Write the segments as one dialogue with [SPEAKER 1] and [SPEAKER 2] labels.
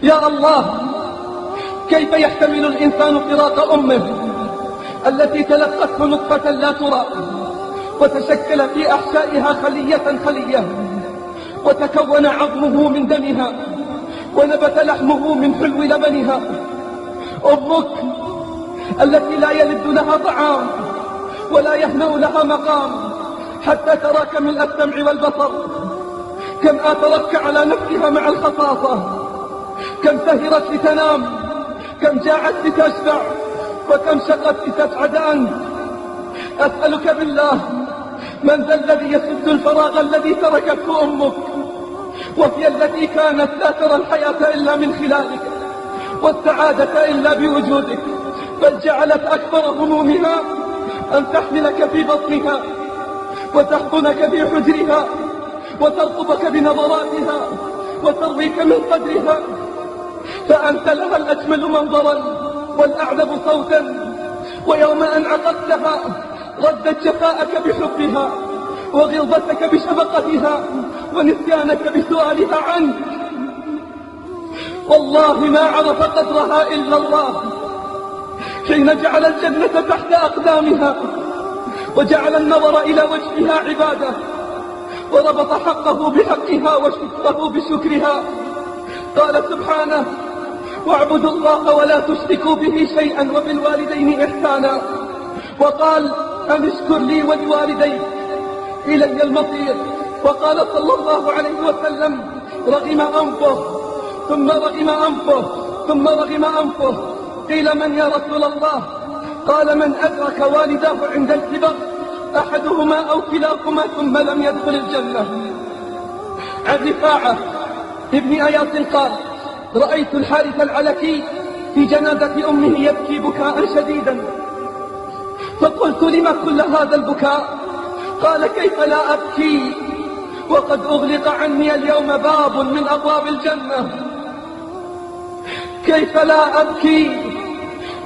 [SPEAKER 1] يا الله، كيف يحتمل الإنسان فراق أمه التي تلقته نطفة لا ترى، وتشكل في أحشائها خلية خلية، وتكون عظمه من دمها، ونبت لحمه من حلو لبنها. أمك التي لا يلد لها طعام ولا يهنأ لها مقام حتى تراك ملء السمع والبصر. كم آثرتك على نفسها مع الخصاصة، كم سهرت لتنام، كم جاعت لتشبع، وكم شقت لتسعد أنت. أسألك بالله، من ذا الذي يسد الفراغ الذي تركته أمك، وهي التي كانت لا ترى الحياة إلا من خلالك، والسعادة إلا بوجودك، بل جعلت أكبر همومها أن تحملك في بطنها، وتحضنك في حجرها، وترقبك بنظراتها، وترويك من قدرها. فأنت لها الأجمل منظرا والأعذب صوتا، ويوم أن عقدتها ردت جفاءك بحبها، وغلظتك بشفقتها، ونسيانك بسؤالها عنك. والله ما عرف قدرها إلا الله، حين جعل الجنة تحت أقدامها، وجعل النظر إلى وجهها عبادة، وربط حقه بحقها وشكره بشكرها. قال سبحانه: واعبدوا الله ولا تشركوا به شيئا وبالوالدين إحسانا. وقال: أن اشكر لي ولوالديك إلي المصير. وقال صلى الله عليه وسلم: رغم أنفه ثم رغم أنفه ثم رغم أنفه. قيل: من يا رسول الله؟ قال: من أدرك والداه عند الكبر، أحدهما أو كلاهما، ثم لم يدخل الجنة. عن رفاعة ابن أياس قال: رأيت الحارث العلكي في جنازة أمه يبكي بكاء شديدا، فقلت: لما كل هذا البكاء؟ قال: كيف لا أبكي وقد أغلق عني اليوم باب من أبواب الجنة؟ كيف لا أبكي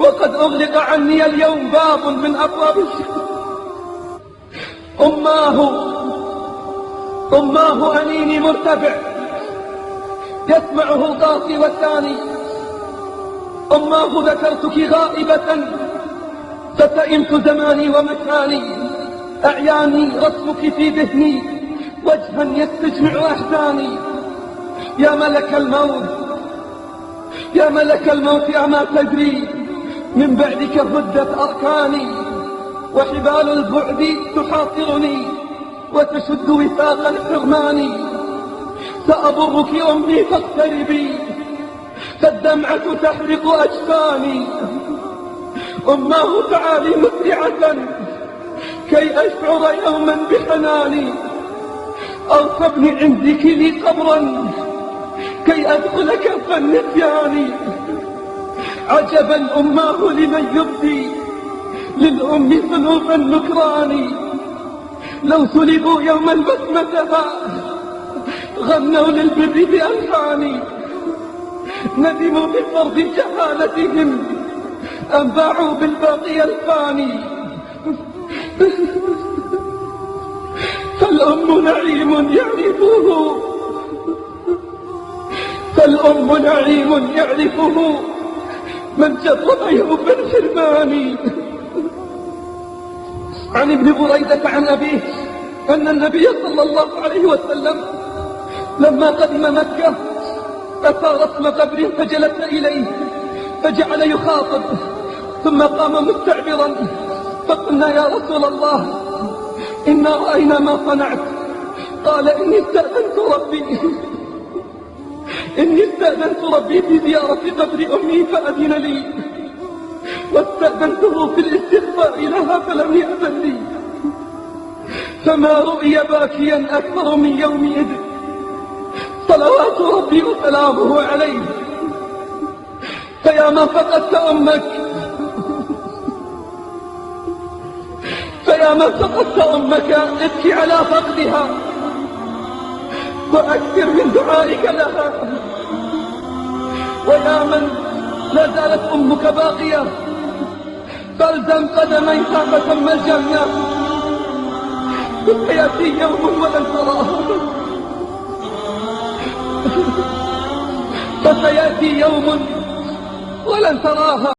[SPEAKER 1] وقد أغلق عني اليوم باب من أبواب الجنة؟ أماه أنيني مرتفع يسمعه القاصي والثاني. أماه ذكرتك غائبة فتئمت زماني ومكاني، أعياني رسمك في ذهني وجها يستجمع أحزاني. يا ملك الموت، يا ملك الموت، أما تدري من بعدك هدت أركاني، وحبال البعد تحاصرني وتشد وثاق الحرمان. سأبرك أمي فاقتربي، فالدمعة تحرق أجفاني. أماه تعالي مسرعة كي أشعر يوما بحناني، أو تبني عندك لي قبرا كي أدخل كف النسيان. عجبا أماه لمن يبدي للأم سلوف النكران، لو سلبوا يوما بسمتها غنوا للبر بألحان. ندموا بفرض جهالتهم أم باعوا بالباقي الفاني. فالأم نعيم يعرفه، فالأم نعيم يعرفه من جرب يوم الحرمان. عن ابن بريدة عن أبيه أن النبي صلى الله عليه وسلم لما قدم مكة أتى رسم قبر فجلس إليه فجعل يخاطب، ثم قام مستعبرا. فقلنا: يا رسول الله، إنا رأينا ما صنعت. قال: إني استأذنت ربي في زيارة قبر أمي فأذن لي، واستأذنته في الاستغفار لها فلم يأذن لي، فما رؤي باكيا أكثر من يومئذ صلوات ربي وسلامه عليه. فيا من فقدت أمك، فيا من فقدت أمك، ابكي على فقدها وأكثر من دعائك لها. ويا من لا زالت أمك باقية، فالزم قدميها فتم الجنة، فيأتي يوم ولن تراه، فسيأتي يوم ولن تراها